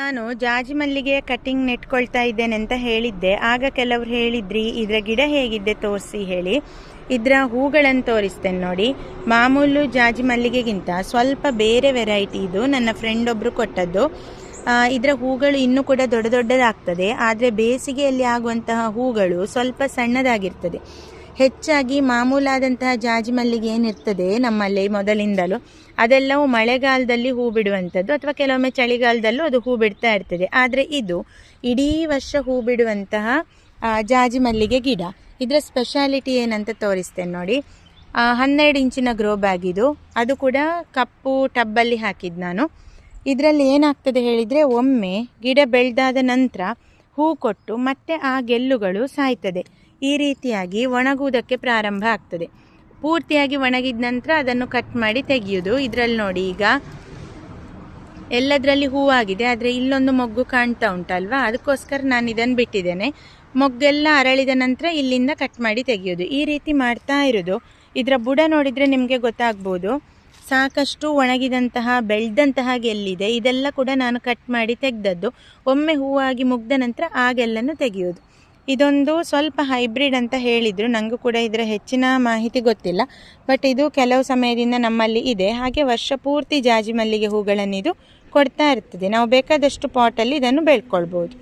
ನಾನು ಜಾಜಿ ಮಲ್ಲಿಗೆ ಕಟಿಂಗ್ ನೆಟ್ಕೊಳ್ತಾ ಇದ್ದೇನೆ ಅಂತ ಹೇಳಿದ್ದೆ. ಆಗ ಕೆಲವರು ಹೇಳಿದ್ರಿ ಇದರ ಗಿಡ ಹೇಗಿದ್ದೆ ತೋರಿಸಿ ಹೇಳಿ. ಇದರ ಹೂಗಳನ್ನು ತೋರಿಸ್ತೇನೆ ನೋಡಿ. ಮಾಮೂಲು ಜಾಜಿ ಮಲ್ಲಿಗೆಗಿಂತ ಸ್ವಲ್ಪ ಬೇರೆ ವೆರೈಟಿ ಇದು. ನನ್ನ ಫ್ರೆಂಡ್ ಒಬ್ರು ಕೊಟ್ಟದ್ದು. ಇದರ ಹೂಗಳು ಇನ್ನೂ ಕೂಡ ದೊಡ್ಡ ದೊಡ್ಡದಾಗ್ತದೆ. ಆದರೆ ಬೇಸಿಗೆಯಲ್ಲಿ ಆಗುವಂತಹ ಹೂಗಳು ಸ್ವಲ್ಪ ಸಣ್ಣದಾಗಿರ್ತದೆ. ಹೆಚ್ಚಾಗಿ ಮಾಮೂಲಾದಂತಹ ಜಾಜಿ ಮಲ್ಲಿಗೆ ಏನಿರ್ತದೆ ನಮ್ಮಲ್ಲಿ ಮೊದಲಿಂದಲೂ, ಅದೆಲ್ಲವೂ ಮಳೆಗಾಲದಲ್ಲಿ ಹೂ ಬಿಡುವಂಥದ್ದು ಅಥವಾ ಕೆಲವೊಮ್ಮೆ ಚಳಿಗಾಲದಲ್ಲೂ ಅದು ಹೂ ಬಿಡ್ತಾ ಇರ್ತದೆ. ಆದರೆ ಇದು ಇಡೀ ವರ್ಷ ಹೂ ಬಿಡುವಂತಹ ಜಾಜಿ ಮಲ್ಲಿಗೆ ಗಿಡ. ಇದರ ಸ್ಪೆಷಾಲಿಟಿ ಏನಂತ ತೋರಿಸ್ತೇನೆ ನೋಡಿ. 12 ಇಂಚಿನ ಗ್ರೋ ಬ್ಯಾಗ್ ಇದು. ಅದು ಕೂಡ ಕಪ್ಪು ಟಬ್ಬಲ್ಲಿ ಹಾಕಿದ್ದು ನಾನು. ಇದರಲ್ಲಿ ಏನಾಗ್ತದೆ ಹೇಳಿದರೆ, ಒಮ್ಮೆ ಗಿಡ ಬೆಳೆದಾದ ನಂತರ ಹೂ ಕೊಟ್ಟು ಮತ್ತೆ ಆ ಗೆಲ್ಲುಗಳು ಸಾಯ್ತದೆ. ಈ ರೀತಿಯಾಗಿ ಒಣಗುವುದಕ್ಕೆ ಪ್ರಾರಂಭ ಆಗ್ತದೆ. ಪೂರ್ತಿಯಾಗಿ ಒಣಗಿದ ನಂತರ ಅದನ್ನು ಕಟ್ ಮಾಡಿ ತೆಗೆಯುವುದು. ಇದರಲ್ಲಿ ನೋಡಿ, ಈಗ ಎಲ್ಲದರಲ್ಲಿ ಹೂವಾಗಿದೆ, ಆದರೆ ಇಲ್ಲೊಂದು ಮೊಗ್ಗು ಕಾಣ್ತಾ ಉಂಟಲ್ವಾ, ಅದಕ್ಕೋಸ್ಕರ ನಾನು ಇದನ್ನು ಬಿಟ್ಟಿದ್ದೇನೆ. ಮೊಗ್ಗೆಲ್ಲ ಅರಳಿದ ನಂತರ ಇಲ್ಲಿಂದ ಕಟ್ ಮಾಡಿ ತೆಗೆಯೋದು. ಈ ರೀತಿ ಮಾಡ್ತಾ ಇರೋದು. ಇದರ ಬುಡ ನೋಡಿದರೆ ನಿಮಗೆ ಗೊತ್ತಾಗ್ಬೋದು, ಸಾಕಷ್ಟು ಒಣಗಿದಂತಹ ಬೆಳೆದಂತಹ ಗೆಲ್ಲಿದೆ. ಇದೆಲ್ಲ ಕೂಡ ನಾನು ಕಟ್ ಮಾಡಿ ತೆಗೆದದ್ದು. ಒಮ್ಮೆ ಹೂವಾಗಿ ಮುಗ್ದ ನಂತರ ಆ ಗೆಲ್ಲನ್ನು ತೆಗೆಯೋದು. ಇದೊಂದು ಸ್ವಲ್ಪ ಹೈಬ್ರಿಡ್ ಅಂತ ಹೇಳಿದರು. ನನಗೂ ಕೂಡ ಇದರ ಹೆಚ್ಚಿನ ಮಾಹಿತಿ ಗೊತ್ತಿಲ್ಲ. ಬಟ್ ಇದು ಕೆಲವು ಸಮಯದಿಂದ ನಮ್ಮಲ್ಲಿ ಇದೆ. ಹಾಗೆ ವರ್ಷ ಪೂರ್ತಿ ಜಾಜಿ ಮಲ್ಲಿಗೆ ಹೂಗಳನ್ನು ಇದು ಕೊಡ್ತಾ ಇರ್ತದೆ. ನಾವು ಬೇಕಾದಷ್ಟು ಪಾಟಲ್ಲಿ ಇದನ್ನು ಬೆಳ್ಕೊಳ್ಬೋದು.